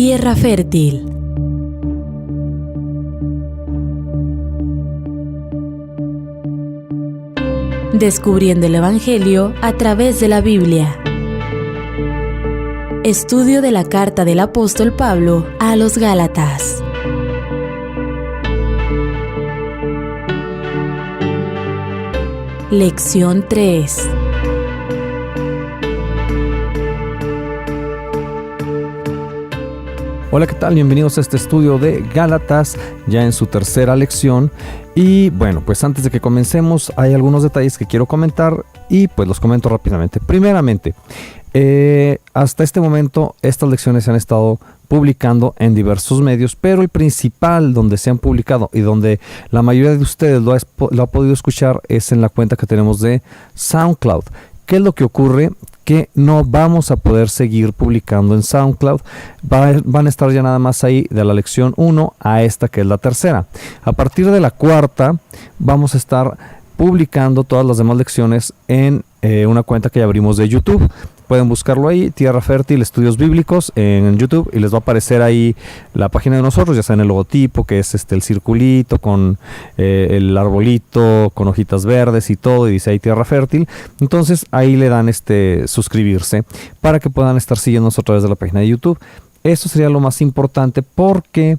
Tierra Fértil. Descubriendo el Evangelio a través de la Biblia. Estudio de la carta del apóstol Pablo a los Gálatas. Lección 3. Hola, ¿qué tal? Bienvenidos a este estudio de Gálatas, ya en su tercera lección. Y bueno, pues antes de que comencemos, hay algunos detalles que quiero comentar y pues los comento rápidamente. Primeramente, hasta este momento estas lecciones se han estado publicando en diversos medios, pero el principal donde se han publicado y donde la mayoría de ustedes lo ha podido escuchar es en la cuenta que tenemos de SoundCloud. ¿Qué es lo que ocurre? Que no vamos a poder seguir publicando en SoundCloud. Van a estar ya nada más ahí de la lección 1 a esta que es la tercera. A partir de la cuarta vamos a estar publicando todas las demás lecciones en una cuenta que ya abrimos de YouTube. Pueden buscarlo ahí, Tierra Fértil, Estudios Bíblicos en YouTube, y les va a aparecer ahí la página de nosotros, ya sea en el logotipo, que es el circulito con el arbolito, con hojitas verdes y todo, y dice ahí Tierra Fértil. Entonces ahí le dan suscribirse para que puedan estar siguiéndonos a través de la página de YouTube. Esto sería lo más importante porque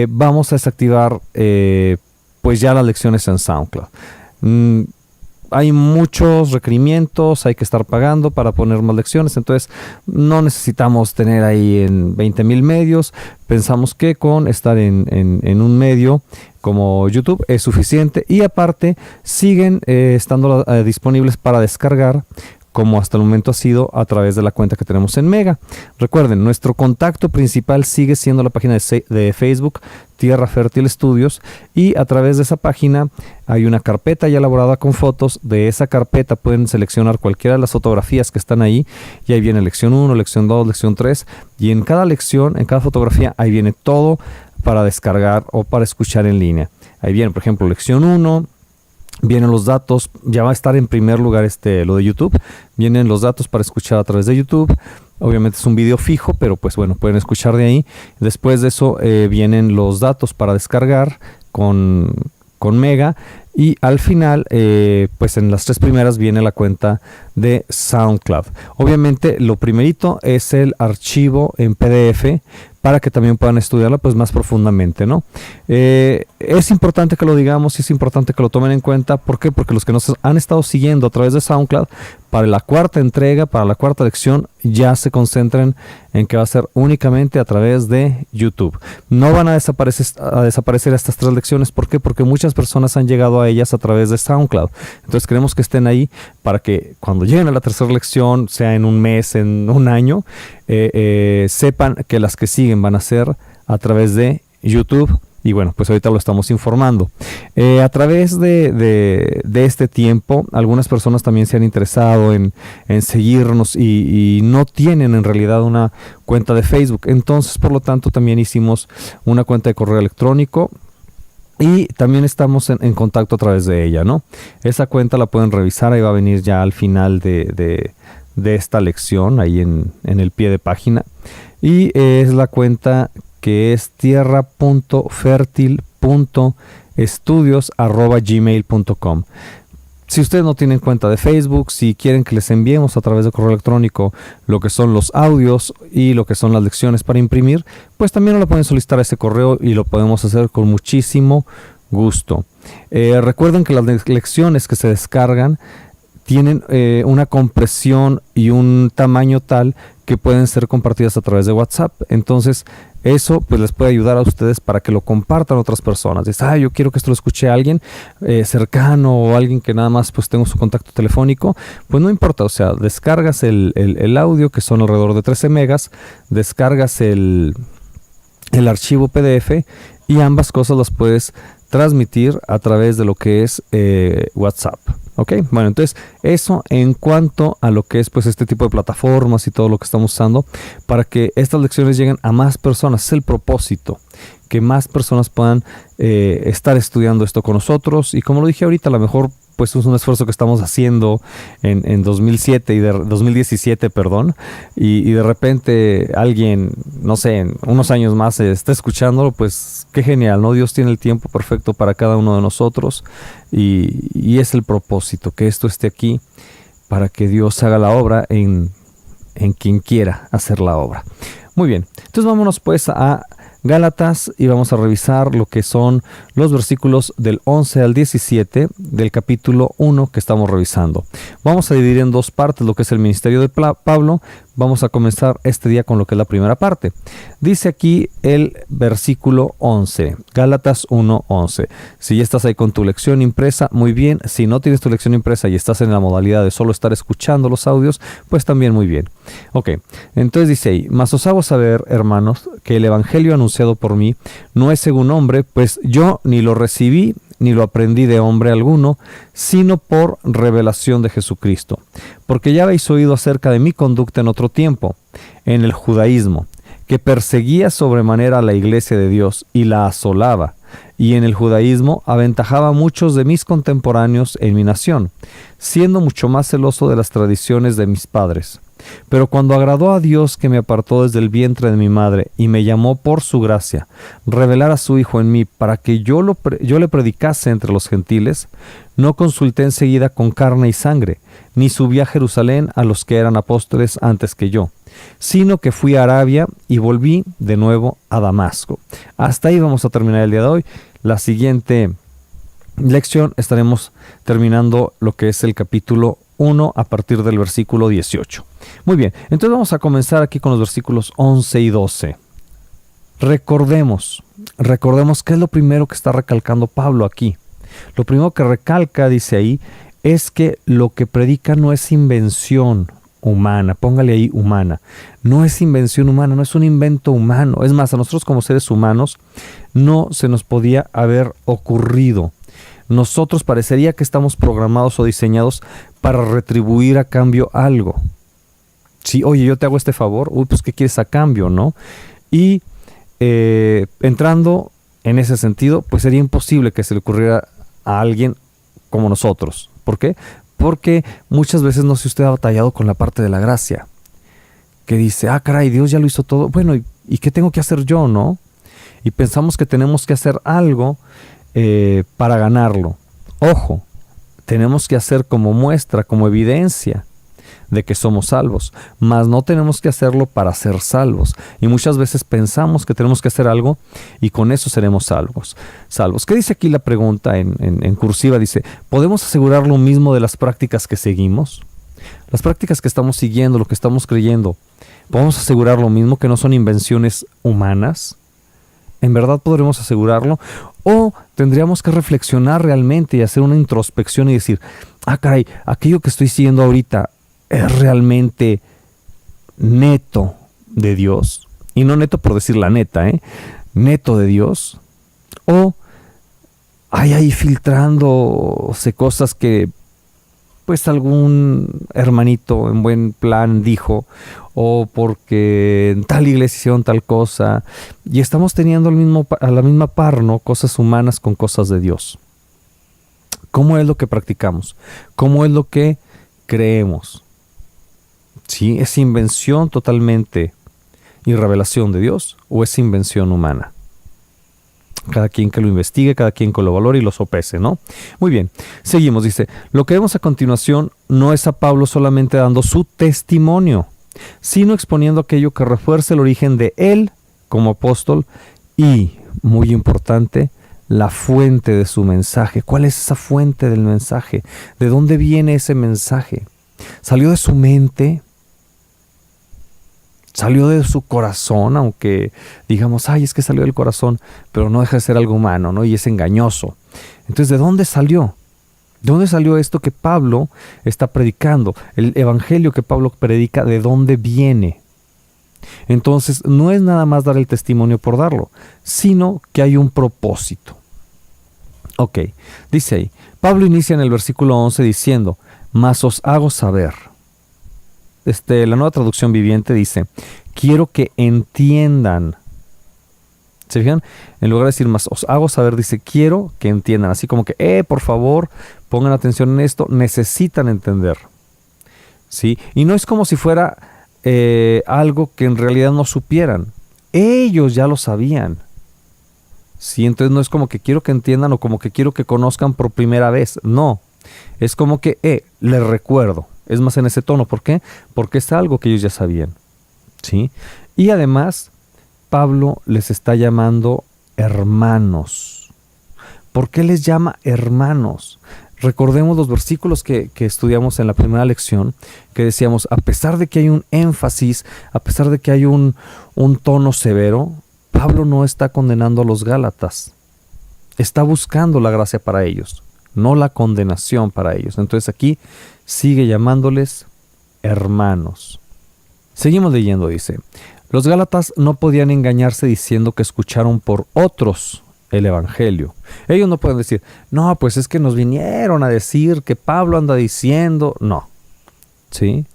vamos a desactivar pues ya las lecciones en SoundCloud. Hay muchos requerimientos, hay que estar pagando para poner más lecciones, entonces no necesitamos tener ahí en 20,000 medios. Pensamos que con estar en un medio como YouTube es suficiente, y aparte siguen estando disponibles para descargar, como hasta el momento ha sido a través de la cuenta que tenemos en Mega. Recuerden, nuestro contacto principal sigue siendo la página de Facebook, Tierra Fértil Estudios, y a través de esa página hay una carpeta ya elaborada con fotos. De esa carpeta pueden seleccionar cualquiera de las fotografías que están ahí, y ahí viene lección 1, lección 2, lección 3, y en cada lección, en cada fotografía, ahí viene todo para descargar o para escuchar en línea. Ahí viene, por ejemplo, lección 1, vienen los datos, ya va a estar en primer lugar lo de YouTube, vienen los datos para escuchar a través de YouTube. Obviamente es un video fijo, pero pues bueno, pueden escuchar de ahí. Después de eso vienen los datos para descargar con Mega, y al final pues en las tres primeras viene la cuenta de SoundCloud. Obviamente lo primerito es el archivo en PDF para que también puedan estudiarla pues más profundamente, ¿no? Es importante que lo digamos y es importante que lo tomen en cuenta. ¿Por qué? Porque los que nos han estado siguiendo a través de SoundCloud, para la cuarta entrega, para la cuarta lección, ya se concentren en que va a ser únicamente a través de YouTube. No van a desaparecer estas tres lecciones. ¿Por qué? Porque muchas personas han llegado a ellas a través de SoundCloud. Entonces queremos que estén ahí para que cuando lleguen a la tercera lección, sea en un mes, en un año, sepan que las que siguen van a ser a través de YouTube. Y bueno, pues ahorita lo estamos informando. A través de este tiempo, algunas personas también se han interesado en seguirnos y no tienen en realidad una cuenta de Facebook. Entonces, por lo tanto, también hicimos una cuenta de correo electrónico y también estamos en contacto a través de ella, ¿no? Esa cuenta la pueden revisar, ahí va a venir ya al final de esta lección, ahí en el pie de página. Y es la cuenta que es tierra.fertil.estudios@gmail.com. Si ustedes no tienen cuenta de Facebook, si quieren que les enviemos a través de correo electrónico lo que son los audios y lo que son las lecciones para imprimir, pues también lo pueden solicitar a ese correo y lo podemos hacer con muchísimo gusto. Recuerden que las lecciones que se descargan tienen una compresión y un tamaño tal que pueden ser compartidas a través de WhatsApp. Entonces eso pues les puede ayudar a ustedes para que lo compartan a otras personas. Dicen, yo quiero que esto lo escuche a alguien cercano, o alguien que nada más pues tengo su contacto telefónico. Pues no importa, o sea, descargas el audio, que son alrededor de 13 megas, descargas el archivo PDF, y ambas cosas las puedes transmitir a través de lo que es WhatsApp. Ok, bueno, entonces eso en cuanto a lo que es pues este tipo de plataformas y todo lo que estamos usando para que estas lecciones lleguen a más personas. Es el propósito, que más personas puedan estar estudiando esto con nosotros. Y como lo dije ahorita, a lo mejor pues es un esfuerzo que estamos haciendo en 2017, perdón, y de repente alguien, no sé, en unos años más está escuchándolo, pues qué genial, ¿no? Dios tiene el tiempo perfecto para cada uno de nosotros y es el propósito, que esto esté aquí para que Dios haga la obra en quien quiera hacer la obra. Muy bien, entonces vámonos pues a Gálatas y vamos a revisar lo que son los versículos del 11 al 17 del capítulo 1 que estamos revisando. Vamos a dividir en dos partes lo que es el ministerio de Pablo. Vamos a comenzar este día con lo que es la primera parte. Dice aquí el versículo 11, Gálatas 1:11. Si ya estás ahí con tu lección impresa, muy bien. Si no tienes tu lección impresa y estás en la modalidad de solo estar escuchando los audios, pues también muy bien. Ok, entonces dice ahí, mas os hago saber, hermanos, que el evangelio anunciado por mí no es según hombre, pues yo ni lo recibí ni lo aprendí de hombre alguno, sino por revelación de Jesucristo. Porque ya habéis oído acerca de mi conducta en otro tiempo, en el judaísmo, que perseguía sobremanera a la iglesia de Dios y la asolaba, y en el judaísmo aventajaba a muchos de mis contemporáneos en mi nación, siendo mucho más celoso de las tradiciones de mis padres. Pero cuando agradó a Dios, que me apartó desde el vientre de mi madre y me llamó por su gracia, revelar a su Hijo en mí para que yo le predicase entre los gentiles, no consulté enseguida con carne y sangre, ni subí a Jerusalén a los que eran apóstoles antes que yo, sino que fui a Arabia y volví de nuevo a Damasco. Hasta ahí vamos a terminar el día de hoy. La siguiente lección estaremos terminando lo que es el capítulo 1 a partir del versículo 18. Muy bien, entonces vamos a comenzar aquí con los versículos 11 y 12. Recordemos qué es lo primero que está recalcando Pablo aquí. Lo primero que recalca, dice ahí, es que lo que predica no es invención humana. Póngale ahí humana. No es invención humana, no es un invento humano. Es más, a nosotros como seres humanos no se nos podía haber ocurrido. Nosotros parecería que estamos programados o diseñados para retribuir a cambio algo. Sí, oye, yo te hago este favor, pues ¿qué quieres a cambio, no? Y entrando en ese sentido, pues sería imposible que se le ocurriera a alguien como nosotros. ¿Por qué? Porque muchas veces no sé si usted ha batallado con la parte de la gracia, que dice, caray, Dios ya lo hizo todo, bueno, ¿y qué tengo que hacer yo, no? Y pensamos que tenemos que hacer algo para ganarlo. Ojo, tenemos que hacer como muestra, como evidencia de que somos salvos, mas no tenemos que hacerlo para ser salvos. Y muchas veces pensamos que tenemos que hacer algo y con eso seremos salvos. ¿Qué dice aquí la pregunta en cursiva? Dice, ¿podemos asegurar lo mismo de las prácticas que seguimos? Las prácticas que estamos siguiendo, lo que estamos creyendo, ¿podemos asegurar lo mismo, que no son invenciones humanas? ¿En verdad podremos asegurarlo? ¿O tendríamos que reflexionar realmente y hacer una introspección y decir, caray, aquello que estoy siguiendo ahorita es realmente neto de Dios? Y no neto por decir la neta, neto de Dios. ¿O hay ahí filtrándose cosas que pues algún hermanito en buen plan dijo, o porque en tal iglesia hicieron tal cosa, y estamos teniendo a la misma par, ¿no? Cosas humanas con cosas de Dios? ¿Cómo es lo que practicamos? ¿Cómo es lo que creemos? ¿Sí? ¿Es invención totalmente y revelación de Dios, o es invención humana? Cada quien que lo investigue, cada quien que lo valore y lo sopese, ¿no? Muy bien, seguimos, dice, lo que vemos a continuación no es a Pablo solamente dando su testimonio, sino exponiendo aquello que refuerce el origen de él como apóstol y, muy importante, la fuente de su mensaje. ¿Cuál es esa fuente del mensaje? ¿De dónde viene ese mensaje? ¿Salió de su mente? ¿Salió de su corazón? Aunque digamos, es que salió del corazón, pero no deja de ser algo humano, ¿no? Y es engañoso. Entonces, ¿de dónde salió? ¿De dónde salió esto que Pablo está predicando? El evangelio que Pablo predica, ¿de dónde viene? Entonces, no es nada más dar el testimonio por darlo, sino que hay un propósito. Ok, dice ahí, Pablo inicia en el versículo 11 diciendo, mas os hago saber. La Nueva Traducción Viviente dice, quiero que entiendan. ¿Se fijan? En lugar de decir más os hago saber, dice quiero que entiendan. Así como que, por favor, pongan atención en esto, necesitan entender. ¿Sí? Y no es como si fuera algo que en realidad no supieran. Ellos ya lo sabían. ¿Sí? Entonces no es como que quiero que entiendan o como que quiero que conozcan por primera vez. No. Es como que, les recuerdo. Es más en ese tono. ¿Por qué? Porque es algo que ellos ya sabían. ¿Sí? Y además, Pablo les está llamando hermanos. ¿Por qué les llama hermanos? Recordemos los versículos que estudiamos en la primera lección, que decíamos, a pesar de que hay un énfasis, a pesar de que hay un tono severo, Pablo no está condenando a los Gálatas. Está buscando la gracia para ellos, no la condenación para ellos. Entonces aquí sigue llamándoles hermanos. Seguimos leyendo, dice, los Gálatas no podían engañarse diciendo que escucharon por otros el evangelio. Ellos no pueden decir, no, pues es que nos vinieron a decir que Pablo anda diciendo, no. ¿Sí?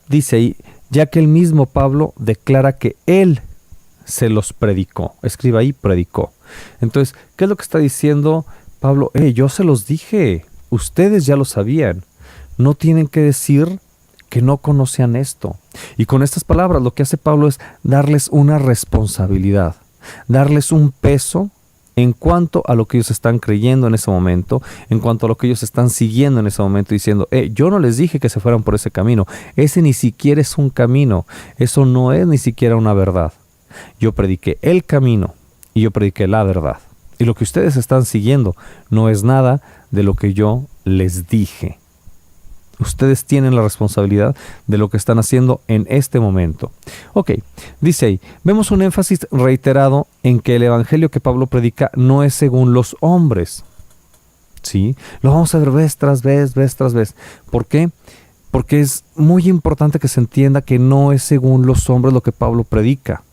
Dice ahí, ya que el mismo Pablo declara que él se los predicó. Escriba ahí, predicó. Entonces, ¿qué es lo que está diciendo Pablo? Yo se los dije, ustedes ya lo sabían. No tienen que decir que no conocían esto. Y con estas palabras lo que hace Pablo es darles una responsabilidad, darles un peso en cuanto a lo que ellos están creyendo en ese momento, en cuanto a lo que ellos están siguiendo en ese momento, diciendo, yo no les dije que se fueran por ese camino, ese ni siquiera es un camino, eso no es ni siquiera una verdad. Yo prediqué el camino y yo prediqué la verdad. Y lo que ustedes están siguiendo no es nada de lo que yo les dije. Ustedes tienen la responsabilidad de lo que están haciendo en este momento. Ok, dice ahí, vemos un énfasis reiterado en que el evangelio que Pablo predica no es según los hombres. ¿Sí? Lo vamos a ver vez tras vez, vez tras vez. ¿Por qué? Porque es muy importante que se entienda que no es según los hombres lo que Pablo predica.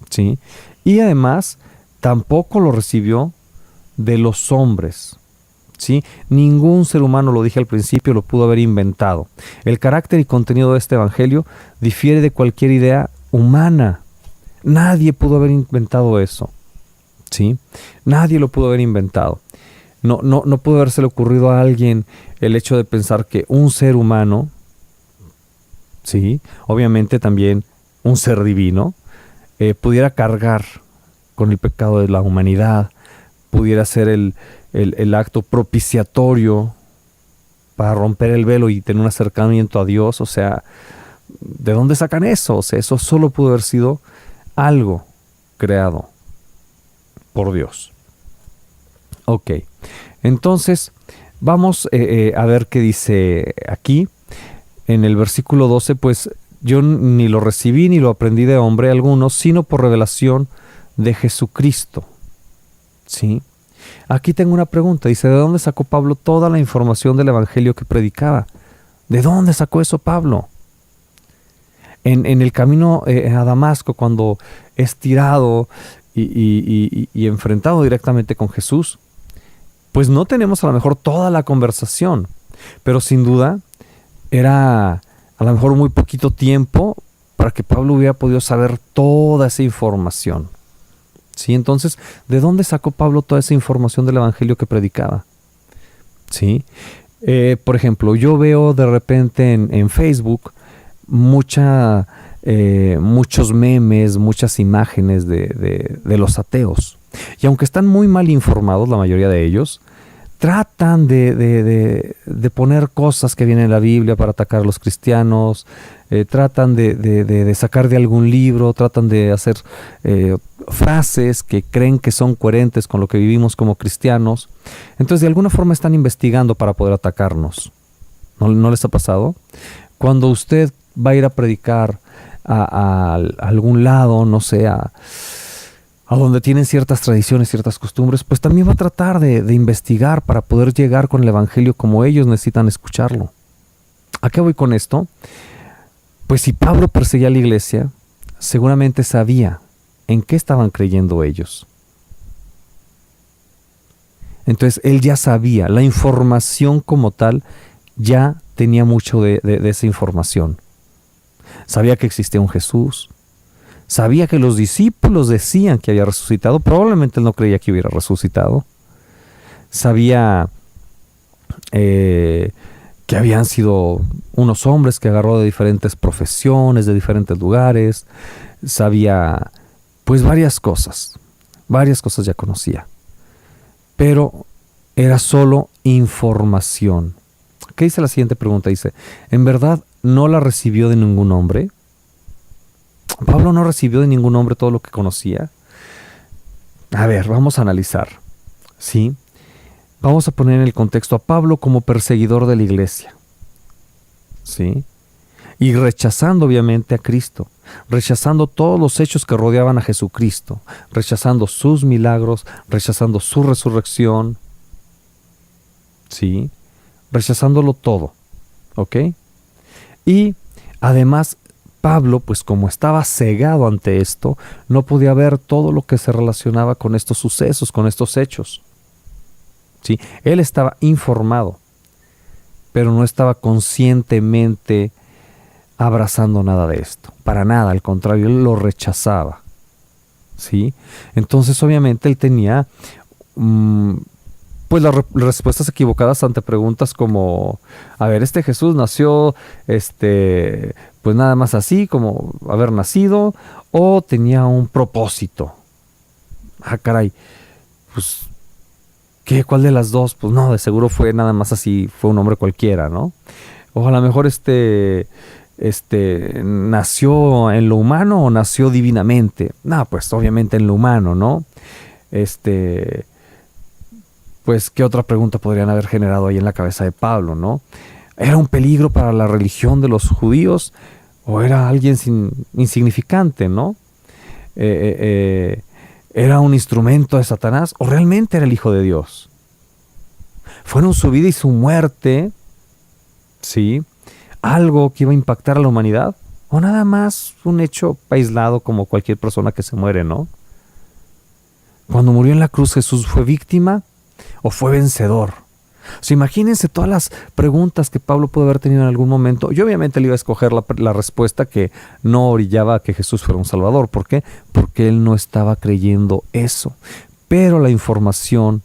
¿Sí? Y además, tampoco lo recibió de los hombres. ¿Sí? Ningún ser humano, lo dije al principio, lo pudo haber inventado. El carácter y contenido de este evangelio difiere de cualquier idea humana. Nadie pudo haber inventado eso. ¿Sí? Nadie lo pudo haber inventado. No pudo habérsele ocurrido a alguien el hecho de pensar que un ser humano, ¿sí? Obviamente también un ser divino, pudiera cargar con el pecado de la humanidad, pudiera ser el acto propiciatorio para romper el velo y tener un acercamiento a Dios. O sea, ¿de dónde sacan eso? O sea, eso solo pudo haber sido algo creado por Dios. Ok, entonces vamos a ver qué dice aquí en el versículo 12. Pues yo ni lo recibí ni lo aprendí de hombre alguno, sino por revelación de Jesucristo. ¿Sí? Aquí tengo una pregunta. Dice, ¿de dónde sacó Pablo toda la información del evangelio que predicaba? ¿De dónde sacó eso Pablo? En el camino a Damasco, cuando es tirado y enfrentado directamente con Jesús, pues no tenemos a lo mejor toda la conversación, pero sin duda era a lo mejor muy poquito tiempo para que Pablo hubiera podido saber toda esa información. ¿Sí? Entonces, ¿de dónde sacó Pablo toda esa información del evangelio que predicaba? ¿Sí? Por ejemplo, yo veo de repente en Facebook muchos memes, muchas imágenes de los ateos. Y aunque están muy mal informados, la mayoría de ellos, tratan de poner cosas que vienen en la Biblia para atacar a los cristianos, tratan de sacar de algún libro, tratan de hacer frases que creen que son coherentes con lo que vivimos como cristianos. Entonces, de alguna forma están investigando para poder atacarnos. ¿No les ha pasado? Cuando usted va a ir a predicar a algún lado, no sé, a donde tienen ciertas tradiciones, ciertas costumbres, pues también va a tratar de investigar para poder llegar con el evangelio como ellos necesitan escucharlo. ¿A qué voy con esto? Pues si Pablo perseguía a la iglesia, seguramente sabía en qué estaban creyendo ellos. Entonces él ya sabía, la información como tal, ya tenía mucho de esa información. Sabía que existía un Jesús, sabía que los discípulos decían que había resucitado, probablemente él no creía que hubiera resucitado. Sabía que habían sido unos hombres que agarró de diferentes profesiones, de diferentes lugares. Sabía pues varias cosas ya conocía, pero era solo información. ¿Qué dice la siguiente pregunta? Dice, ¿en verdad no la recibió de ningún hombre? ¿Pablo no recibió de ningún hombre todo lo que conocía? A ver, vamos a analizar, ¿sí? Vamos a poner en el contexto a Pablo como perseguidor de la iglesia, ¿sí? Y rechazando obviamente a Cristo, rechazando todos los hechos que rodeaban a Jesucristo, rechazando sus milagros, rechazando su resurrección, ¿sí? Rechazándolo todo, ¿ok? Y además Pablo, pues como estaba cegado ante esto, no podía ver todo lo que se relacionaba con estos sucesos, con estos hechos, ¿sí? Él estaba informado, pero no estaba conscientemente abrazando nada de esto, para nada, al contrario, él lo rechazaba, ¿sí? Entonces obviamente él tenía pues las respuestas equivocadas ante preguntas como, a ver, Jesús nació pues nada más así como haber nacido, o tenía un propósito. Ah, caray, pues ¿cuál de las dos? Pues no, de seguro fue nada más así, fue un hombre cualquiera, ¿no? O a lo mejor nació en lo humano o nació divinamente. No, pues obviamente en lo humano, ¿no? Pues qué otra pregunta podrían haber generado ahí en la cabeza de Pablo, ¿no? ¿Era un peligro para la religión de los judíos o era alguien insignificante, ¿no? ¿Era un instrumento de Satanás o realmente era el Hijo de Dios? ¿Fueron su vida y su muerte, sí, algo que iba a impactar a la humanidad? ¿O nada más un hecho aislado como cualquier persona que se muere, ¿no? Cuando murió en la cruz, ¿Jesús fue víctima o fue vencedor? O sea, imagínense todas las preguntas que Pablo pudo haber tenido en algún momento. Yo obviamente le iba a escoger la respuesta que no orillaba a que Jesús fuera un salvador. ¿Por qué? Porque él no estaba creyendo eso. Pero la información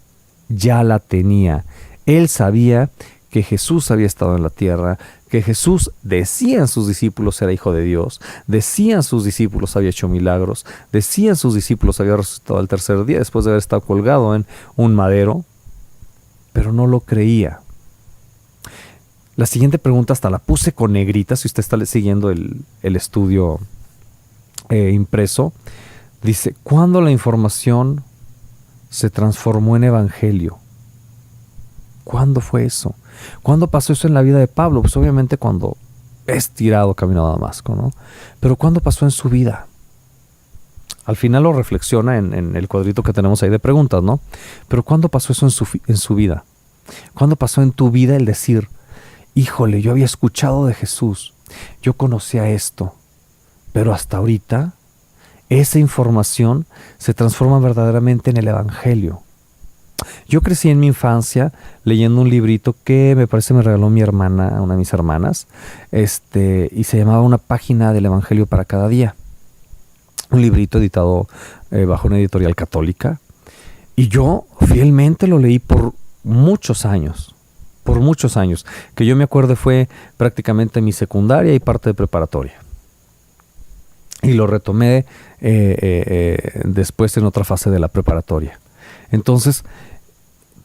ya la tenía. Él sabía que Jesús había estado en la tierra, que Jesús, decían sus discípulos, era Hijo de Dios, decían sus discípulos había hecho milagros, decían sus discípulos había resucitado al tercer día después de haber estado colgado en un madero, pero no lo creía. La siguiente pregunta hasta la puse con negrita, si usted está siguiendo el estudio impreso. Dice, ¿cuándo la información se transformó en evangelio? ¿Cuándo fue eso? ¿Cuándo pasó eso en la vida de Pablo? Pues obviamente cuando es tirado camino a Damasco, ¿no? Pero ¿cuándo pasó en su vida? Al final lo reflexiona en el cuadrito que tenemos ahí de preguntas, ¿no? Pero ¿cuándo pasó eso en su vida? ¿Cuándo pasó en tu vida el decir, híjole, yo había escuchado de Jesús, yo conocía esto, pero hasta ahorita esa información se transforma verdaderamente en el evangelio? Yo crecí en mi infancia leyendo un librito que me parece me regaló mi hermana, una de mis hermanas, y se llamaba Una página del Evangelio para cada día. Un librito editado bajo una editorial católica. Y yo fielmente lo leí por muchos años. Que yo me acuerdo fue prácticamente mi secundaria y parte de preparatoria. Y lo retomé después en otra fase de la preparatoria. Entonces,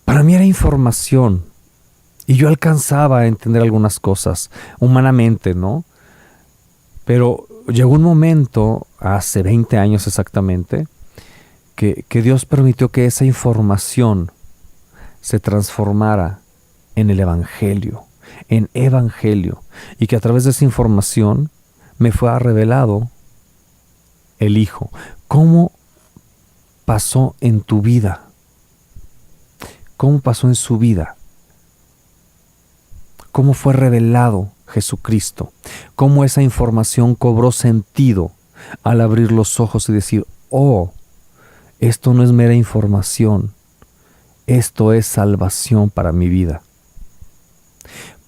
para mí era información y yo alcanzaba a entender algunas cosas humanamente, ¿no? Pero llegó un momento, hace 20 años exactamente, que Dios permitió que esa información se transformara en el evangelio, y que a través de esa información me fue revelado el Hijo. ¿Cómo pasó en tu vida? ¿Cómo pasó en su vida? ¿Cómo fue revelado Jesucristo? ¿Cómo esa información cobró sentido al abrir los ojos y decir, oh, esto no es mera información, esto es salvación para mi vida?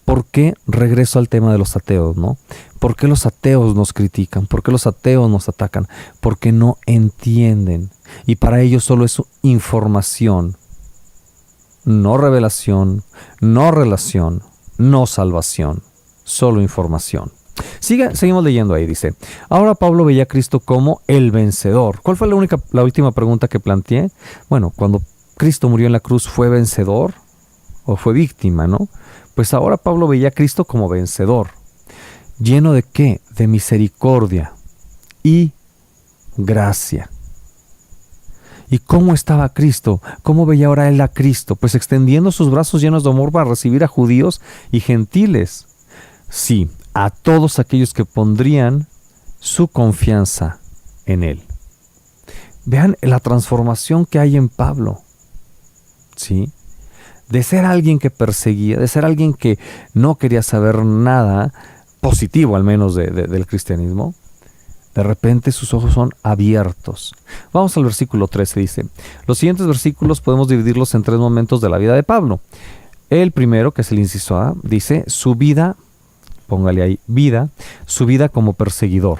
¿Por qué regreso al tema de los ateos, no? ¿Por qué los ateos nos critican? ¿Por qué los ateos nos atacan? Porque no entienden. Y para ellos solo es información. no revelación, no relación, no salvación, solo información. Seguimos leyendo ahí, dice. Ahora Pablo veía a Cristo como el vencedor. ¿Cuál fue la última pregunta que planteé? Bueno, cuando Cristo murió en la cruz, ¿fue vencedor o fue víctima, no? Pues ahora Pablo veía a Cristo como vencedor. ¿Lleno de qué? De misericordia y gracia. ¿Y cómo estaba Cristo? ¿Cómo veía ahora él a Cristo? Pues extendiendo sus brazos llenos de amor para recibir a judíos y gentiles. Sí, a todos aquellos que pondrían su confianza en él. Vean la transformación que hay en Pablo. ¿Sí? De ser alguien que perseguía, de ser alguien que no quería saber nada positivo, al menos del cristianismo, de repente sus ojos son abiertos. Vamos al versículo 13, dice. Los siguientes versículos podemos dividirlos en 3 momentos de la vida de Pablo. El primero, que es el inciso A, dice su vida, póngale ahí vida, su vida como perseguidor.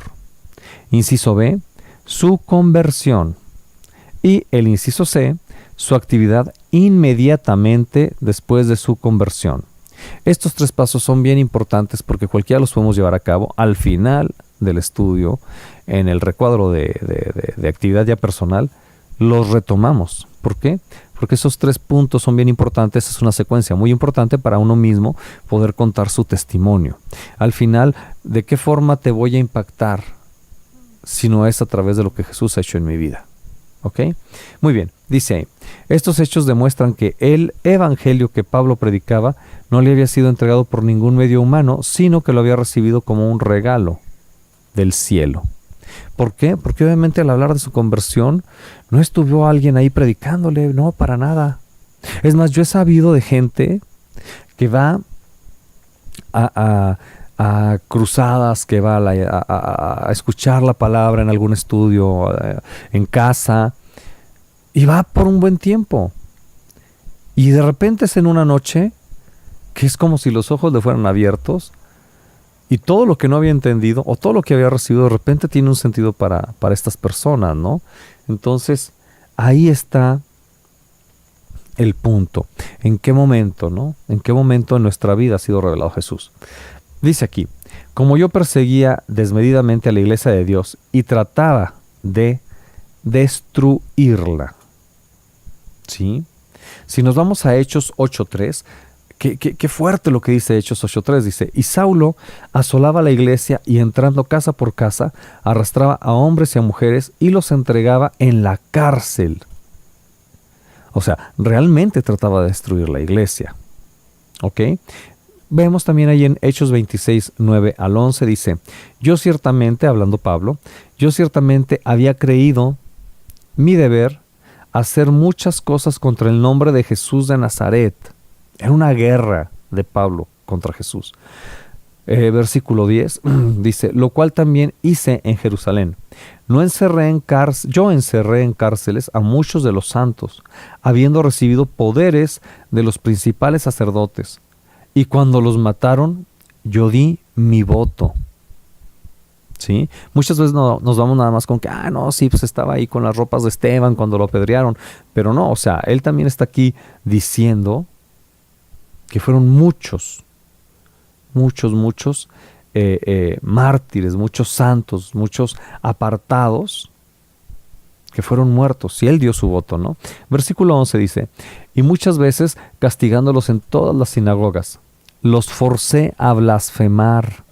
Inciso B, su conversión. Y el inciso C, su actividad inmediatamente después de su conversión. Estos 3 pasos son bien importantes porque cualquiera los podemos llevar a cabo al final del estudio, en el recuadro de actividad ya personal, los retomamos. ¿Por qué? Porque esos 3 puntos son bien importantes, es una secuencia muy importante para uno mismo poder contar su testimonio. Al final, ¿de qué forma te voy a impactar si no es a través de lo que Jesús ha hecho en mi vida? ¿Ok? Muy bien, dice ahí, estos hechos demuestran que el evangelio que Pablo predicaba no le había sido entregado por ningún medio humano, sino que lo había recibido como un regalo del cielo. ¿Por qué? Porque obviamente al hablar de su conversión no estuvo alguien ahí predicándole, no, para nada. Es más, yo he sabido de gente que va a cruzadas, que va a escuchar la palabra en algún estudio, en casa, y va por un buen tiempo. Y de repente es en una noche que es como si los ojos le fueran abiertos y todo lo que no había entendido o todo lo que había recibido de repente tiene un sentido para estas personas, ¿no? Entonces, ahí está el punto. ¿En qué momento, no? ¿En qué momento en nuestra vida ha sido revelado Jesús? Dice aquí, como yo perseguía desmedidamente a la iglesia de Dios y trataba de destruirla. ¿Sí? Si nos vamos a Hechos 8.3, qué fuerte lo que dice Hechos 8.3. Dice, y Saulo asolaba la iglesia y entrando casa por casa, arrastraba a hombres y a mujeres y los entregaba en la cárcel. O sea, realmente trataba de destruir la iglesia. ¿Ok? Vemos también ahí en Hechos 26, 9 al 11, dice, yo ciertamente, hablando Pablo, yo ciertamente había creído mi deber hacer muchas cosas contra el nombre de Jesús de Nazaret. Era una guerra de Pablo contra Jesús. Versículo 10 dice, lo cual también hice en Jerusalén. Yo encerré en cárceles a muchos de los santos, habiendo recibido poderes de los principales sacerdotes. Y cuando los mataron, yo di mi voto. ¿Sí? Muchas veces nos vamos nada más con que, no, sí, pues estaba ahí con las ropas de Esteban cuando lo apedrearon. Pero no, o sea, él también está aquí diciendo que fueron muchos mártires, muchos santos, muchos apartados que fueron muertos, y él dio su voto, ¿no? Versículo 11 dice, y muchas veces castigándolos en todas las sinagogas, los forcé a blasfemar,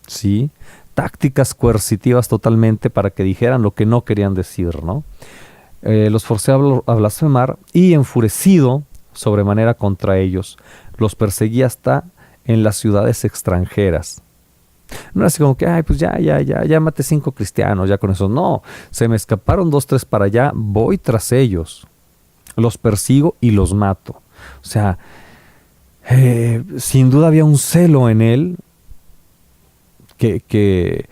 ¿sí? Tácticas coercitivas totalmente para que dijeran lo que no querían decir, ¿no? Los forcé a blasfemar y enfurecido sobremanera contra ellos, los perseguí hasta en las ciudades extranjeras. No era así como que, pues ya maté 5 cristianos, ya con eso. No, se me escaparon 2, 3 para allá, voy tras ellos. Los persigo y los mato. O sea, sin duda había un celo en él que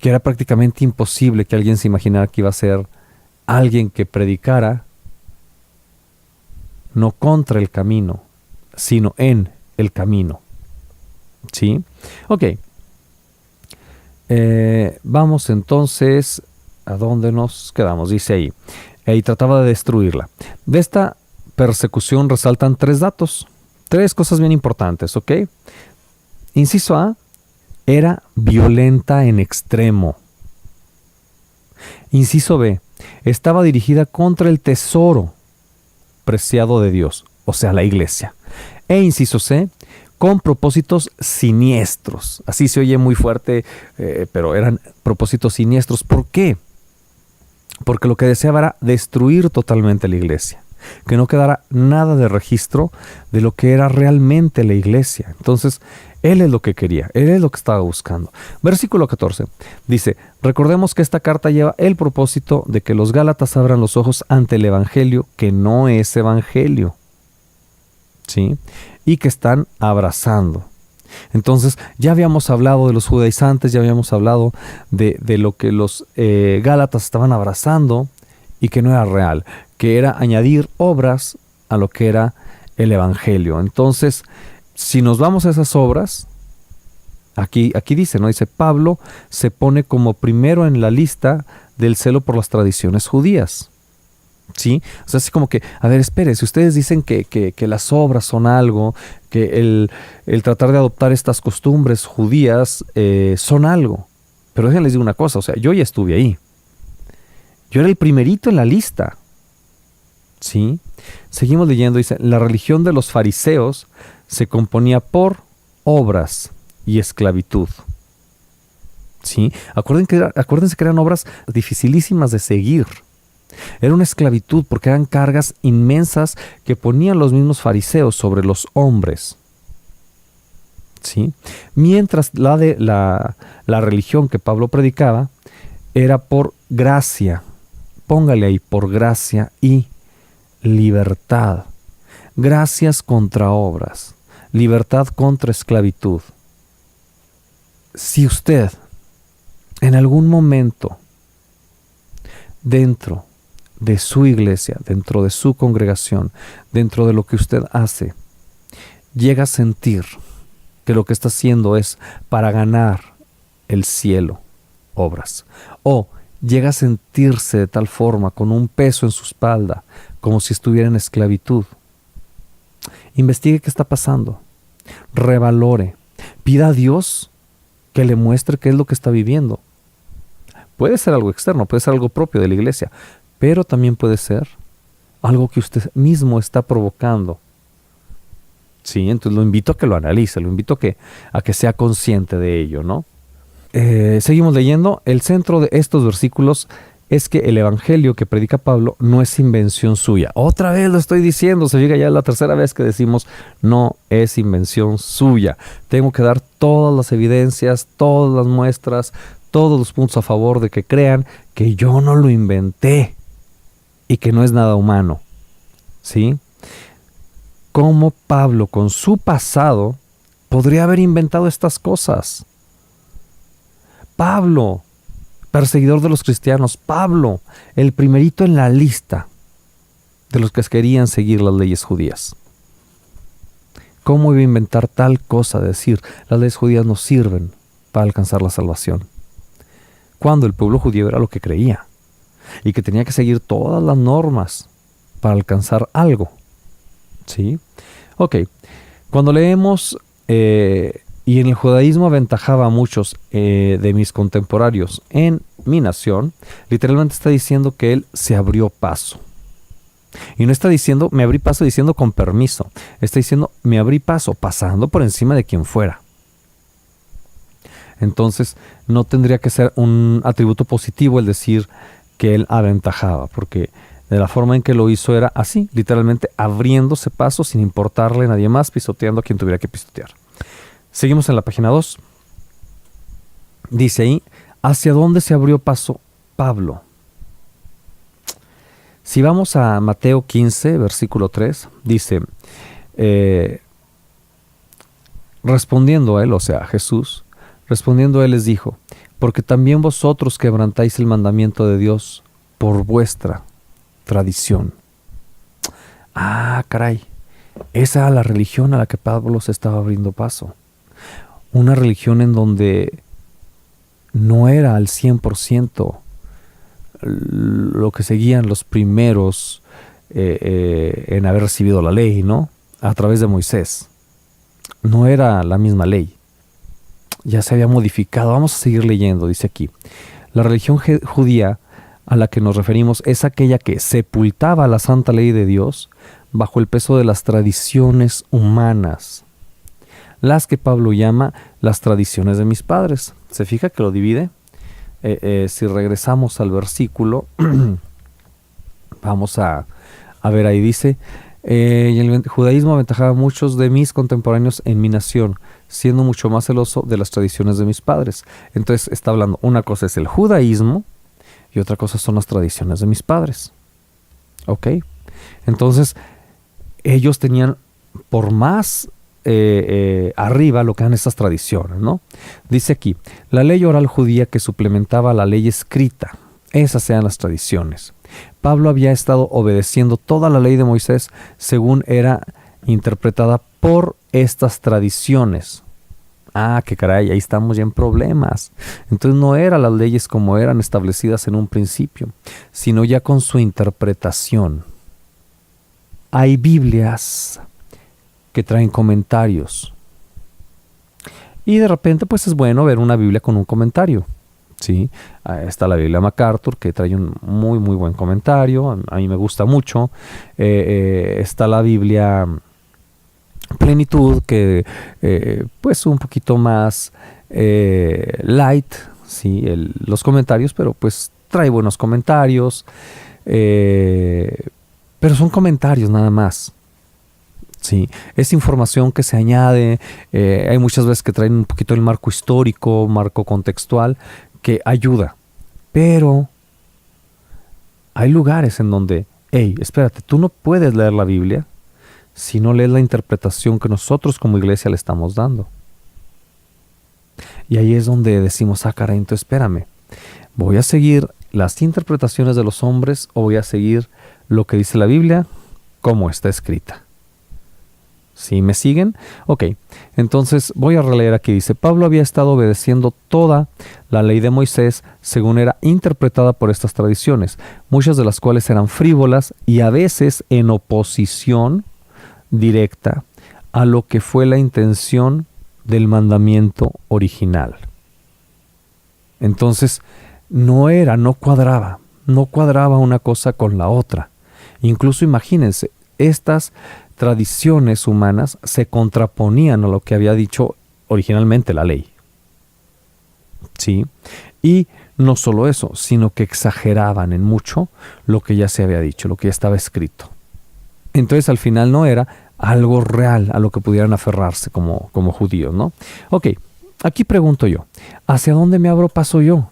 era prácticamente imposible que alguien se imaginara que iba a ser alguien que predicara no contra el camino, sino en el camino. ¿Sí? Ok. Vamos entonces, ¿a dónde nos quedamos? Dice ahí, y trataba de destruirla. De esta persecución resaltan 3 datos, 3 cosas bien importantes, ¿ok? Inciso A, era violenta en extremo. Inciso B, estaba dirigida contra el tesoro preciado de Dios, o sea, la iglesia. E inciso C, con propósitos siniestros. Así se oye muy fuerte, pero eran propósitos siniestros. ¿Por qué? Porque lo que deseaba era destruir totalmente la iglesia, que no quedara nada de registro de lo que era realmente la iglesia. Entonces, él es lo que quería, él es lo que estaba buscando. Versículo 14 dice, recordemos que esta carta lleva el propósito de que los Gálatas abran los ojos ante el evangelio, que no es evangelio, ¿sí? Y que están abrazando. Entonces, ya habíamos hablado de los judaizantes, ya habíamos hablado de lo que los Gálatas estaban abrazando y que no era real, que era añadir obras a lo que era el evangelio. Entonces, si nos vamos a esas obras, aquí dice, ¿no? Dice, Pablo se pone como primero en la lista del celo por las tradiciones judías. ¿Sí? O sea, así como que, a ver, espere, si ustedes dicen que las obras son algo, que el tratar de adoptar estas costumbres judías son algo. Pero déjenles decir una cosa, o sea, yo ya estuve ahí. Yo era el primerito en la lista. ¿Sí? Seguimos leyendo, dice, la religión de los fariseos se componía por obras y esclavitud. ¿Sí? Acuérdense que eran obras dificilísimas de seguir. Era una esclavitud porque eran cargas inmensas que ponían los mismos fariseos sobre los hombres. ¿Sí? Mientras la religión que Pablo predicaba era por gracia. Póngale ahí, por gracia y libertad. Gracias contra obras. Libertad contra esclavitud. Si usted en algún momento dentro de su iglesia, dentro de su congregación, dentro de lo que usted hace, llega a sentir que lo que está haciendo es para ganar el cielo, obras, o llega a sentirse de tal forma con un peso en su espalda, como si estuviera en esclavitud, investigue qué está pasando, revalore, pida a Dios que le muestre qué es lo que está viviendo. Puede ser algo externo, puede ser algo propio de la iglesia, pero también puede ser algo que usted mismo está provocando. Sí, entonces lo invito a que lo analice, lo invito a que sea consciente de ello, ¿no? Seguimos leyendo. El centro de estos versículos es que el evangelio que predica Pablo no es invención suya. Otra vez lo estoy diciendo, se llega ya la tercera vez que decimos no es invención suya. Tengo que dar todas las evidencias, todas las muestras, todos los puntos a favor de que crean que yo no lo inventé y que no es nada humano. ¿Sí? ¿Cómo Pablo, con su pasado, podría haber inventado estas cosas? Pablo, perseguidor de los cristianos, Pablo, el primerito en la lista de los que querían seguir las leyes judías. ¿Cómo iba a inventar tal cosa de decir las leyes judías no sirven para alcanzar la salvación? Cuando el pueblo judío era lo que creía y que tenía que seguir todas las normas para alcanzar algo. ¿Sí? Ok, cuando leemos y en el judaísmo aventajaba a muchos de mis contemporáneos en mi nación, literalmente está diciendo que él se abrió paso. Y no está diciendo me abrí paso diciendo con permiso, está diciendo me abrí paso pasando por encima de quien fuera. Entonces no tendría que ser un atributo positivo el decir que él aventajaba, porque de la forma en que lo hizo era así, literalmente abriéndose paso sin importarle a nadie más, pisoteando a quien tuviera que pisotear. Seguimos en la página 2. Dice ahí, ¿hacia dónde se abrió paso Pablo? Si vamos a Mateo 15, versículo 3, dice, respondiendo a él, o sea, Jesús, respondiendo a él les dijo, porque también vosotros quebrantáis el mandamiento de Dios por vuestra tradición. Ah, caray, esa era la religión a la que Pablo se estaba abriendo paso. Una religión en donde no era al 100% lo que seguían los primeros en haber recibido la ley, ¿no? A través de Moisés. No era la misma ley. Ya se había modificado. Vamos a seguir leyendo, dice aquí. La religión judía a la que nos referimos es aquella que sepultaba la santa ley de Dios bajo el peso de las tradiciones humanas, las que Pablo llama las tradiciones de mis padres. ¿Se fija que lo divide? Si regresamos al versículo, vamos a ver, ahí dice, y el judaísmo aventajaba a muchos de mis contemporáneos en mi nación, siendo mucho más celoso de las tradiciones de mis padres. Entonces está hablando, una cosa es el judaísmo y otra cosa son las tradiciones de mis padres. ¿Ok? Entonces, ellos tenían por más arriba lo que eran estas tradiciones, ¿no? Dice aquí, la ley oral judía que suplementaba la ley escrita, esas eran las tradiciones. Pablo había estado obedeciendo toda la ley de Moisés según era interpretada por estas tradiciones. Ah, qué caray, ahí estamos ya en problemas. Entonces no eran las leyes como eran establecidas en un principio, sino ya con su interpretación. Hay Biblias que traen comentarios. Y de repente pues es bueno ver una Biblia con un comentario. ¿Sí? Está la Biblia MacArthur, que trae un muy muy buen comentario, a mí me gusta mucho. Está la Biblia Plenitud, que pues un poquito más light, ¿sí? Los comentarios, pero pues trae buenos comentarios, pero son comentarios nada más. Sí, es información que se añade, hay muchas veces que traen un poquito el marco histórico, marco contextual, que ayuda, pero hay lugares en donde, hey, espérate, tú no puedes leer la Biblia si no lees la interpretación que nosotros como iglesia le estamos dando. Y ahí es donde decimos, caray, entonces espérame, ¿voy a seguir las interpretaciones de los hombres o voy a seguir lo que dice la Biblia como está escrita? ¿Sí me siguen? Ok, entonces voy a releer aquí. Dice, Pablo había estado obedeciendo toda la ley de Moisés según era interpretada por estas tradiciones, muchas de las cuales eran frívolas y a veces en oposición directa a lo que fue la intención del mandamiento original. Entonces, no cuadraba una cosa con la otra. Incluso imagínense, estas tradiciones humanas se contraponían a lo que había dicho originalmente la ley. ¿Sí? Y no solo eso, sino que exageraban en mucho lo que ya se había dicho, lo que ya estaba escrito. Entonces al final no era algo real a lo que pudieran aferrarse como judíos, ¿no? Ok, aquí pregunto yo, ¿hacia dónde me abro paso yo?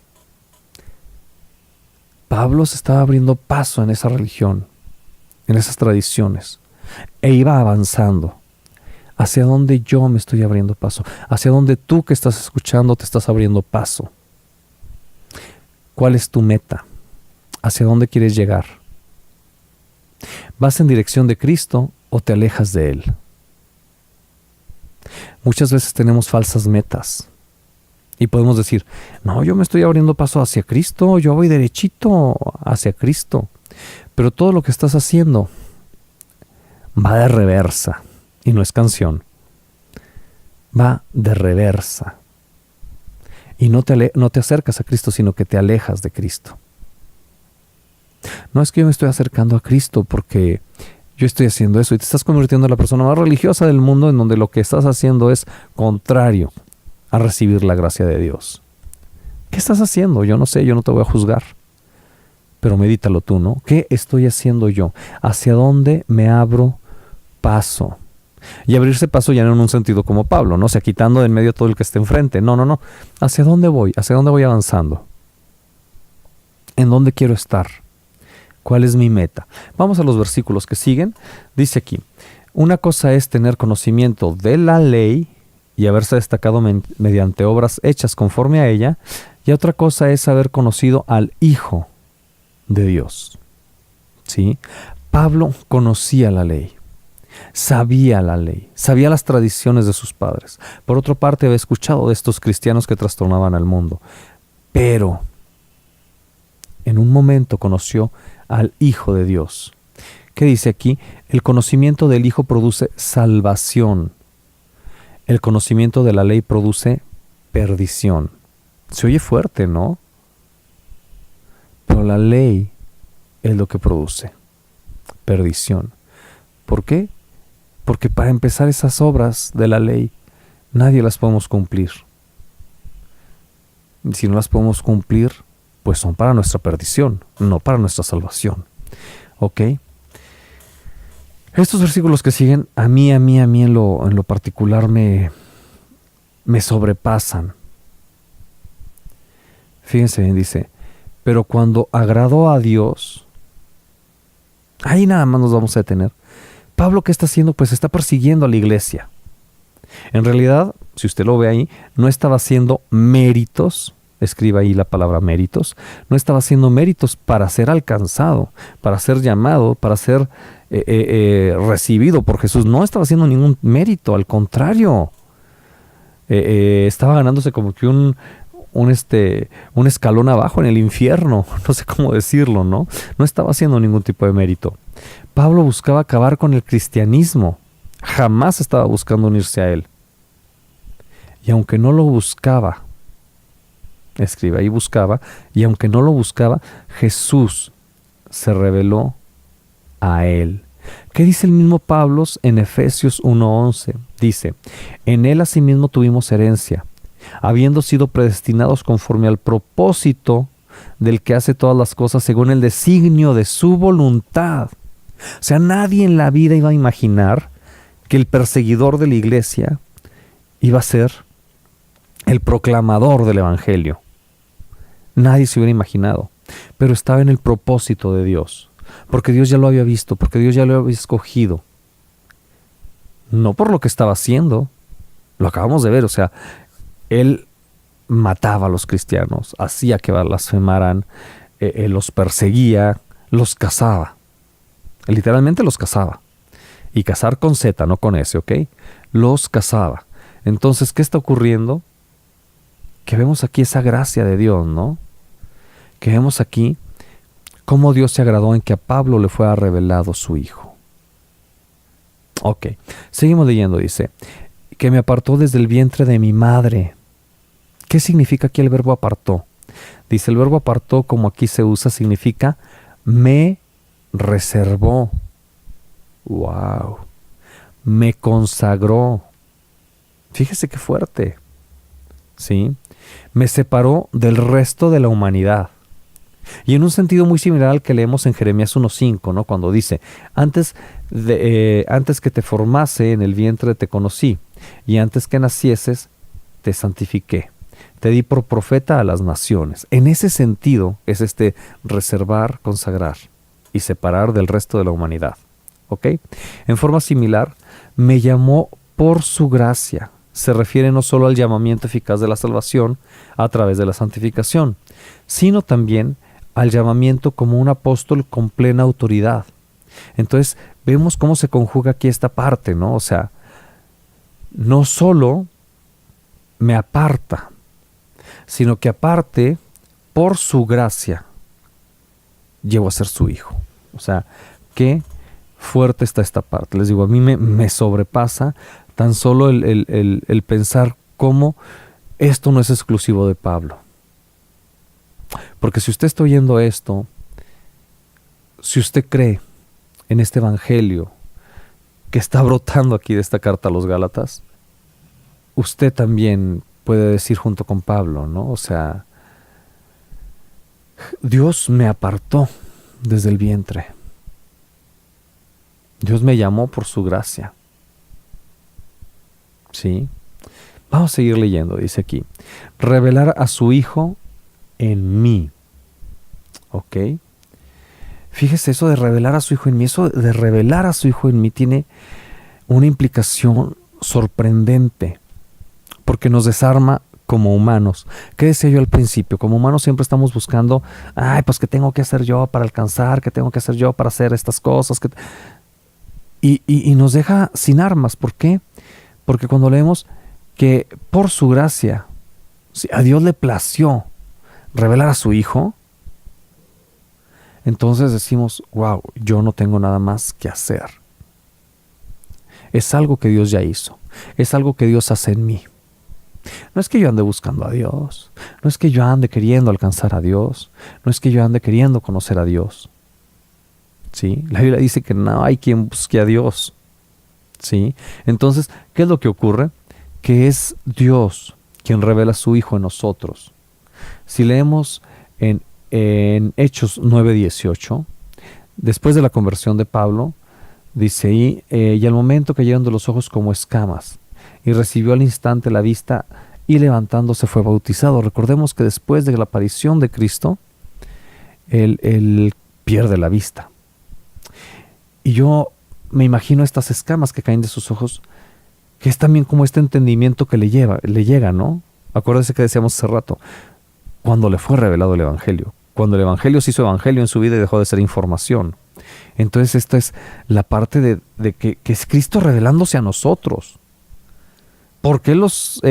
Pablo se estaba abriendo paso en esa religión, en esas tradiciones, e iba avanzando. ¿Hacia dónde yo me estoy abriendo paso? ¿Hacia dónde tú que estás escuchando te estás abriendo paso? ¿Cuál es tu meta? ¿Hacia dónde quieres llegar? ¿Vas en dirección de Cristo o te alejas de Él? Muchas veces tenemos falsas metas y podemos decir, no, yo me estoy abriendo paso hacia Cristo, yo voy derechito hacia Cristo, pero todo lo que estás haciendo va de reversa, y no es canción, va de reversa, y no te acercas a Cristo, sino que te alejas de Cristo. No es que yo me estoy acercando a Cristo porque yo estoy haciendo eso, y te estás convirtiendo en la persona más religiosa del mundo, en donde lo que estás haciendo es contrario a recibir la gracia de Dios. ¿Qué estás haciendo? Yo no sé, yo no te voy a juzgar. Pero medítalo tú, ¿no? ¿Qué estoy haciendo yo? ¿Hacia dónde me abro paso? Y abrirse paso ya no en un sentido como Pablo, ¿no? O sea, quitando de en medio todo el que esté enfrente. No. ¿Hacia dónde voy? ¿Hacia dónde voy avanzando? ¿En dónde quiero estar? ¿Cuál es mi meta? Vamos a los versículos que siguen. Dice aquí, una cosa es tener conocimiento de la ley y haberse destacado mediante obras hechas conforme a ella, y otra cosa es haber conocido al Hijo de Dios. ¿Sí? Pablo conocía la ley, sabía la ley, sabía las tradiciones de sus padres. Por otra parte, había escuchado de estos cristianos que trastornaban al mundo, pero en un momento conoció al Hijo de Dios, ¿Qué dice aquí? El conocimiento del Hijo produce salvación. El conocimiento de la ley produce perdición. Se oye fuerte, ¿no? Pero la ley es lo que produce perdición. ¿Por qué? Porque para empezar esas obras de la ley, nadie las podemos cumplir. Y si no las podemos cumplir, pues son para nuestra perdición, no para nuestra salvación. ¿Ok? Estos versículos que siguen, a mí en lo particular me sobrepasan. Fíjense bien, dice, pero cuando agradó a Dios, ahí nada más nos vamos a detener. Pablo, ¿qué está haciendo? Pues está persiguiendo a la iglesia. En realidad, si usted lo ve ahí, no estaba haciendo méritos, escriba ahí la palabra méritos, no estaba haciendo méritos para ser alcanzado, para ser llamado, para ser recibido por Jesús. No estaba haciendo ningún mérito, al contrario. Estaba ganándose como que un escalón abajo en el infierno, no sé cómo decirlo, ¿no? No estaba haciendo ningún tipo de mérito. Pablo buscaba acabar con el cristianismo, jamás estaba buscando unirse a él. Y aunque no lo buscaba, escribe ahí buscaba, y aunque no lo buscaba, Jesús se reveló a él. ¿Qué dice el mismo Pablo en Efesios 1:11? Dice, en él asimismo tuvimos herencia, habiendo sido predestinados conforme al propósito del que hace todas las cosas según el designio de su voluntad. O sea, nadie en la vida iba a imaginar que el perseguidor de la iglesia iba a ser el proclamador del evangelio. Nadie se hubiera imaginado, pero estaba en el propósito de Dios, porque Dios ya lo había visto, porque Dios ya lo había escogido. No por lo que estaba haciendo, lo acabamos de ver, o sea, él mataba a los cristianos, hacía que blasfemaran, los perseguía, los cazaba. Literalmente los cazaba. Y cazar con Z, no con S, ¿ok? Los cazaba. Entonces, ¿qué está ocurriendo? Que vemos aquí esa gracia de Dios, ¿no? Que vemos aquí cómo Dios se agradó en que a Pablo le fuera revelado su Hijo. Ok, seguimos leyendo, dice, que me apartó desde el vientre de mi madre. ¿Qué significa aquí el verbo apartó? Dice, el verbo apartó, como aquí se usa, significa me reservó. ¡Wow! Me consagró. Fíjese qué fuerte. ¿Sí? Me separó del resto de la humanidad. Y en un sentido muy similar al que leemos en Jeremías 1:5, ¿no? Cuando dice, antes que te formase en el vientre te conocí, y antes que nacieses te santifiqué. Te di por profeta a las naciones. En ese sentido es reservar, consagrar y separar del resto de la humanidad. ¿Ok? En forma similar, me llamó por su gracia. Se refiere no solo al llamamiento eficaz de la salvación a través de la santificación, sino también al llamamiento como un apóstol con plena autoridad. Entonces, vemos cómo se conjuga aquí esta parte, ¿no? O sea, no solo me aparta, sino que aparte, por su gracia, llevo a ser su hijo. O sea, qué fuerte está esta parte. Les digo, a mí me sobrepasa tan solo el pensar cómo esto no es exclusivo de Pablo. Porque si usted está oyendo esto, si usted cree en este evangelio que está brotando aquí de esta carta a los Gálatas, usted también puede decir junto con Pablo, ¿no? O sea, Dios me apartó desde el vientre. Dios me llamó por su gracia. ¿Sí? Vamos a seguir leyendo, dice aquí. Revelar a su Hijo en mí. ¿Ok? Fíjese, eso de revelar a su Hijo en mí, eso de revelar a su Hijo en mí tiene una implicación sorprendente, porque nos desarma como humanos. ¿Qué decía yo al principio? Como humanos siempre estamos buscando, pues ¿qué tengo que hacer yo para alcanzar? ¿Qué tengo que hacer yo para hacer estas cosas? Y nos deja sin armas. ¿Por qué? Porque cuando leemos que por su gracia, a Dios le plació revelar a su Hijo, entonces decimos, wow, yo no tengo nada más que hacer. Es algo que Dios ya hizo. Es algo que Dios hace en mí. No es que yo ande buscando a Dios. No es que yo ande queriendo alcanzar a Dios. No es que yo ande queriendo conocer a Dios. ¿Sí? La Biblia dice que no hay quien busque a Dios. ¿Sí? Entonces, ¿qué es lo que ocurre? Que es Dios quien revela a su Hijo en nosotros. Si leemos en Hechos 9:18, después de la conversión de Pablo, dice ahí, y al momento cayeron de los ojos como escamas, y recibió al instante la vista, y levantándose fue bautizado. Recordemos que después de la aparición de Cristo, él pierde la vista. Y yo me imagino estas escamas que caen de sus ojos, que es también como este entendimiento que le llega, ¿no? Acuérdense que decíamos hace rato, cuando le fue revelado el Evangelio, cuando el Evangelio se hizo Evangelio en su vida y dejó de ser información. Entonces esta es la parte de que es Cristo revelándose a nosotros. ¿Por qué los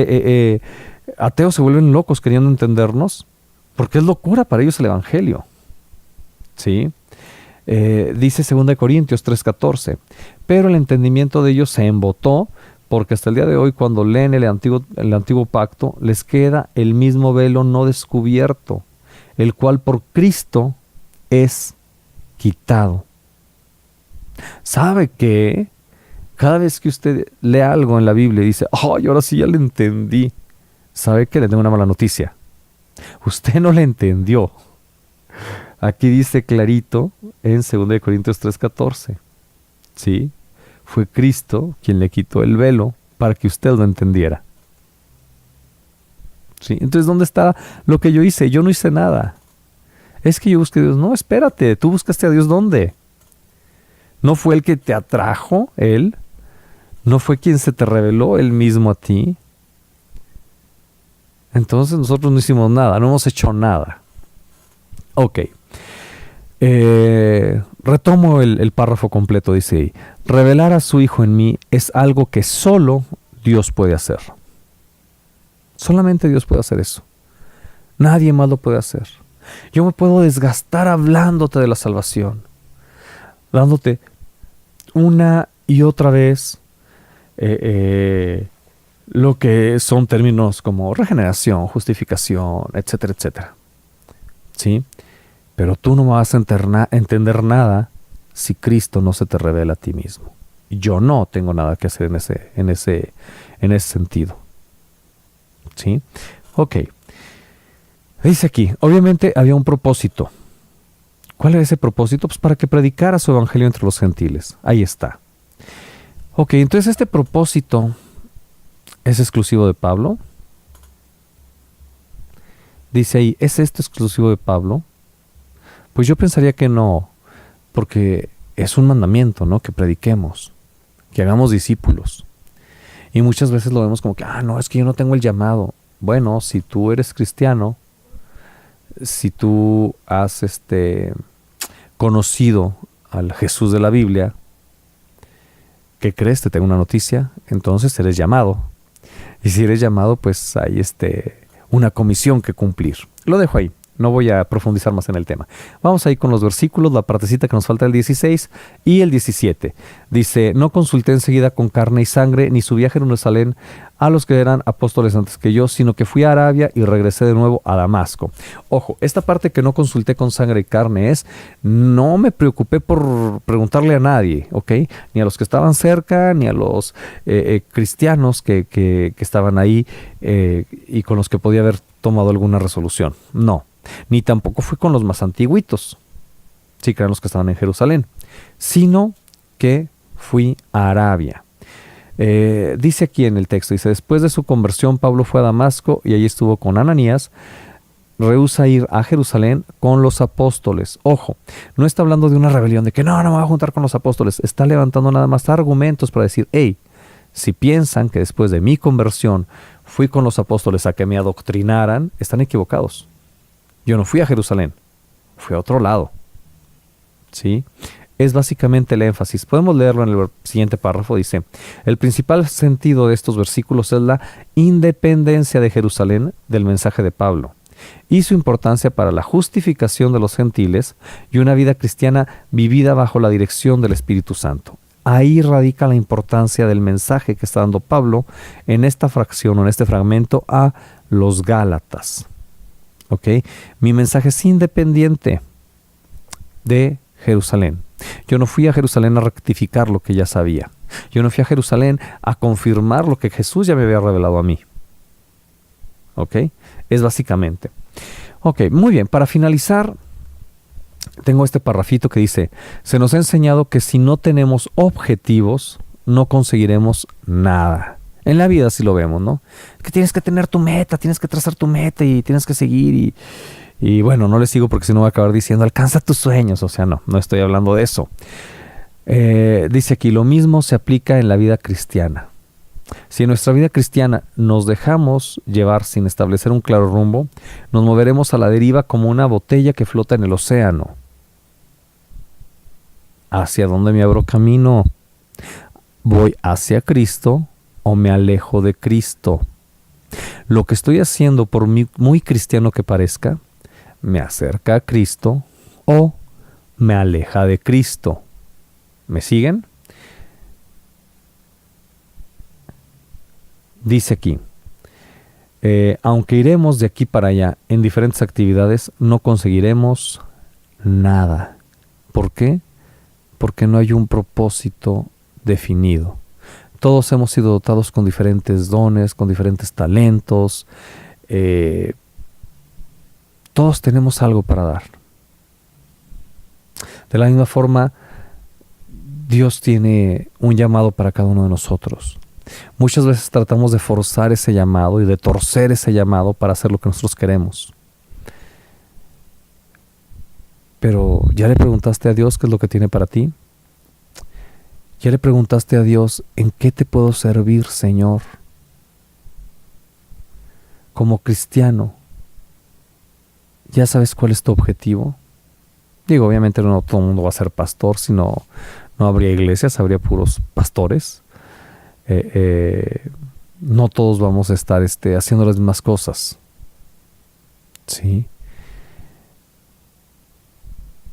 ateos se vuelven locos queriendo entendernos? Porque es locura para ellos el Evangelio. ¿Sí? Dice 2 Corintios 3:14, pero el entendimiento de ellos se embotó, porque hasta el día de hoy, cuando leen el antiguo pacto, les queda el mismo velo no descubierto, el cual por Cristo es quitado. ¿Sabe qué? Cada vez que usted lee algo en la Biblia y dice, ¡ay, ahora sí ya le entendí! ¿Sabe qué? Le tengo una mala noticia. Usted no le entendió. Aquí dice clarito en 2 Corintios 3:14. ¿Sí? Fue Cristo quien le quitó el velo para que usted lo entendiera. ¿Sí? Entonces, ¿dónde está lo que yo hice? Yo no hice nada. Es que yo busqué a Dios. No, espérate, tú buscaste a Dios ¿dónde? ¿No fue el que te atrajo, Él? ¿No fue quien se te reveló Él mismo a ti? Entonces nosotros no hicimos nada, no hemos hecho nada. Ok. Retomo el párrafo completo, dice ahí. Revelar a su Hijo en mí es algo que solo Dios puede hacer. Solamente Dios puede hacer eso. Nadie más lo puede hacer. Yo me puedo desgastar hablándote de la salvación, dándote una y otra vez lo que son términos como regeneración, justificación, etcétera, etcétera. ¿Sí? Pero tú no vas a entender nada si Cristo no se te revela a ti mismo. Yo no tengo nada que hacer en ese sentido. ¿Sí? Ok. Dice aquí, obviamente había un propósito. ¿Cuál era ese propósito? Pues para que predicara su evangelio entre los gentiles. Ahí está. Ok, entonces este propósito es exclusivo de Pablo. Dice ahí, ¿es esto exclusivo de Pablo? Pues yo pensaría que no, porque es un mandamiento, ¿no? Que prediquemos, que hagamos discípulos. Y muchas veces lo vemos como que, no, es que yo no tengo el llamado. Bueno, si tú eres cristiano, si tú has conocido al Jesús de la Biblia, ¿qué crees? Te tengo una noticia, entonces eres llamado. Y si eres llamado, pues hay una comisión que cumplir. Lo dejo ahí. No voy a profundizar más en el tema. Vamos a ir con los versículos, la partecita que nos falta, el 16 y el 17. Dice, no consulté enseguida con carne y sangre, ni subí a Jerusalén a los que eran apóstoles antes que yo, sino que fui a Arabia y regresé de nuevo a Damasco. Ojo, esta parte que no consulté con sangre y carne es, no me preocupé por preguntarle a nadie, ¿ok? Ni a los que estaban cerca, ni a los cristianos que estaban ahí y con los que podía haber tomado alguna resolución. No. Ni tampoco fui con los más antiguitos, sí, que eran los que estaban en Jerusalén, sino que fui a Arabia. Dice aquí en el texto, dice, después de su conversión Pablo fue a Damasco y allí estuvo con Ananías. Rehúsa ir a Jerusalén con los apóstoles. Ojo, no está hablando de una rebelión, de que no me voy a juntar con los apóstoles. Está levantando nada más argumentos para decir, hey, si piensan que después de mi conversión fui con los apóstoles a que me adoctrinaran, están equivocados. Yo no fui a Jerusalén, fui a otro lado. ¿Sí? Es básicamente el énfasis. Podemos leerlo en el siguiente párrafo. Dice, el principal sentido de estos versículos es la independencia de Jerusalén del mensaje de Pablo. y su importancia para la justificación de los gentiles y una vida cristiana vivida bajo la dirección del Espíritu Santo. Ahí radica la importancia del mensaje que está dando Pablo en esta fracción o en este fragmento a los Gálatas. ¿Ok? Mi mensaje es independiente de Jerusalén. Yo no fui a Jerusalén a rectificar lo que ya sabía. Yo no fui a Jerusalén a confirmar lo que Jesús ya me había revelado a mí. ¿Ok? Es básicamente. Ok, muy bien. Para finalizar, tengo este parrafito que dice: se nos ha enseñado que si no tenemos objetivos, no conseguiremos nada. En la vida sí lo vemos, ¿no? Que tienes que tener tu meta, tienes que trazar tu meta y tienes que seguir y bueno, no le sigo porque si no voy a acabar diciendo alcanza tus sueños. O sea, no estoy hablando de eso. Dice aquí, lo mismo se aplica en la vida cristiana. Si en nuestra vida cristiana nos dejamos llevar sin establecer un claro rumbo, nos moveremos a la deriva como una botella que flota en el océano. ¿Hacia dónde me abro camino? ¿Voy hacia Cristo o me alejo de Cristo? Lo que estoy haciendo, por muy cristiano que parezca, me acerca a Cristo o me aleja de Cristo. ¿Me siguen? Dice aquí, aunque iremos de aquí para allá en diferentes actividades, no conseguiremos nada. ¿Por qué? Porque no hay un propósito definido. Todos hemos sido dotados con diferentes dones, con diferentes talentos. Todos tenemos algo para dar. De la misma forma, Dios tiene un llamado para cada uno de nosotros. Muchas veces tratamos de forzar ese llamado y de torcer ese llamado para hacer lo que nosotros queremos. Pero ¿ya le preguntaste a Dios qué es lo que tiene para ti? ¿Ya le preguntaste a Dios en qué te puedo servir, Señor? Como cristiano, ¿ya sabes cuál es tu objetivo? Digo, obviamente no todo el mundo va a ser pastor, sino no habría iglesias, habría puros pastores. No todos vamos a estar haciendo las mismas cosas. ¿Sí?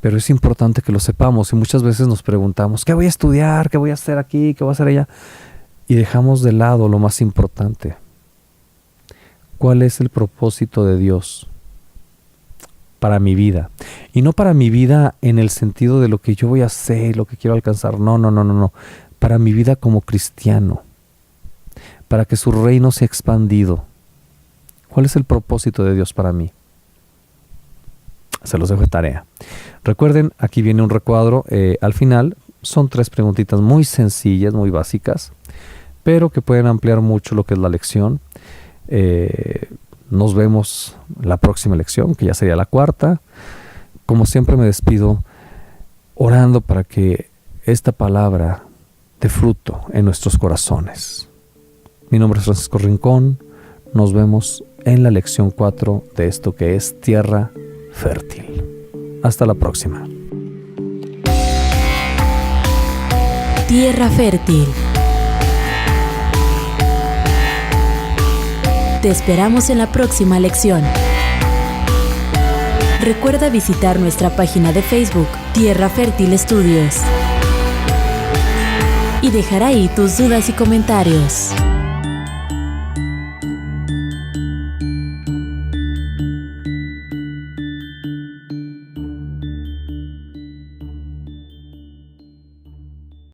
Pero es importante que lo sepamos y muchas veces nos preguntamos, ¿qué voy a estudiar? ¿Qué voy a hacer aquí? ¿Qué voy a hacer allá? Y dejamos de lado lo más importante. ¿Cuál es el propósito de Dios para mi vida? Y no para mi vida en el sentido de lo que yo voy a hacer, lo que quiero alcanzar. No. Para mi vida como cristiano. Para que su reino sea expandido. ¿Cuál es el propósito de Dios para mí? Se los dejo de tarea. Recuerden, aquí viene un recuadro al final. Son 3 preguntitas muy sencillas, muy básicas, pero que pueden ampliar mucho lo que es la lección. Nos vemos la próxima lección, que ya sería la 4ª. Como siempre me despido orando para que esta palabra dé fruto en nuestros corazones. Mi nombre es Francisco Rincón. Nos vemos en la lección 4 de esto que es Tierra Fértil. Hasta la próxima. Tierra Fértil. Te esperamos en la próxima lección. Recuerda visitar nuestra página de Facebook, Tierra Fértil Estudios, y dejar ahí tus dudas y comentarios.